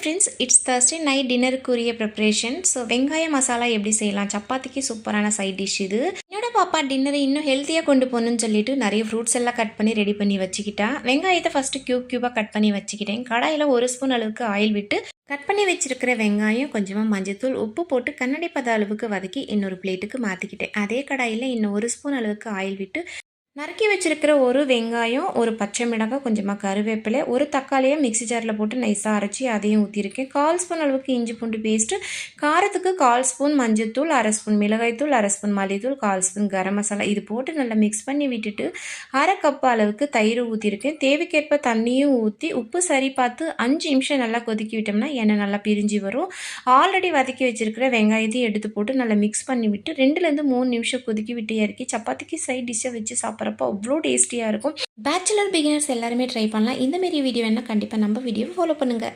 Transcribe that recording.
Friends, it's Thursday night டின்னருக்குரிய preparation. So வெங்காய மசாலா எப்படி செய்யலாம், சப்பாத்திக்கு சூப்பரான சைட் டிஷ் இது. என்னோட பாப்பா டின்னரை இன்னும் ஹெல்த்தியாக கொண்டு போகணும்னு சொல்லிட்டு நிறைய ஃப்ரூட்ஸ் எல்லாம் கட் பண்ணி ரெடி பண்ணி வச்சுக்கிட்டா. வெங்காயத்தை ஃபஸ்ட்டு க்யூபாக கட் பண்ணி வச்சுக்கிட்டேன். கடாயில் 1 ஸ்பூன் அளவுக்கு ஆயில் விட்டு கட் பண்ணி வச்சிருக்கிற வெங்காயம், கொஞ்சமாக மஞ்சத்தூள், உப்பு போட்டு கண்ணாடி பத அளவுக்கு வதக்கி இன்னொரு பிளேட்டுக்கு மாற்றிக்கிட்டேன். அதே கடாயில் இன்னும் 1 ஸ்பூன் அளவுக்கு ஆயில் விட்டு நறுக்கி வச்சிருக்கிற ஒரு வெங்காயம், ஒரு பச்சை மிளகாய், கொஞ்சமாக கருவேப்பிலை, ஒரு தக்காளியை மிக்ஸி ஜாரில் போட்டு நைஸாக அரைச்சி அதையும் ஊற்றிருக்கேன். 1/4 ஸ்பூன் அளவுக்கு இஞ்சி பூண்டு பேஸ்ட்டு, காரத்துக்கு 1/4 ஸ்பூன் மஞ்சத்தூள், 1/2 ஸ்பூன் மிளகாய்த்தூள், 1/2 ஸ்பூன் மல்லித்தூள், 1/4 ஸ்பூன் கரம் மசாலா இது போட்டு நல்லா மிக்ஸ் பண்ணி விட்டுட்டு 1/2 கப் அளவுக்கு தயிர் ஊற்றிருக்கேன். தேவைக்கேற்ப தண்ணியும் ஊற்றி உப்பு சரி பார்த்து 5 நிமிஷம் நல்லா கொதிக்கி விட்டோம்னா எண்ணெய் நல்லா பிரிஞ்சு வரும். ஆல்ரெடி வதக்கி வச்சிருக்கிற வெங்காயத்தையும் எடுத்து போட்டு நல்லா மிக்ஸ் பண்ணி விட்டு 2லேருந்து 3 நிமிஷம் கொதிக்கி விட்டு இறக்கி சப்பாத்திக்கு சைட் டிஷ்ஷை வச்சு சாப்பிட்றப்போ அவ்வளோ டேஸ்டியாக இருக்கும். பேச்சுலர் பிகினர்ஸ் எல்லாருமே ட்ரை பண்ணலாம். இந்தமாரி வீடியோ வேணால் கண்டிப்பாக நம்ம வீடியோவை ஃபாலோ பண்ணுங்கள்.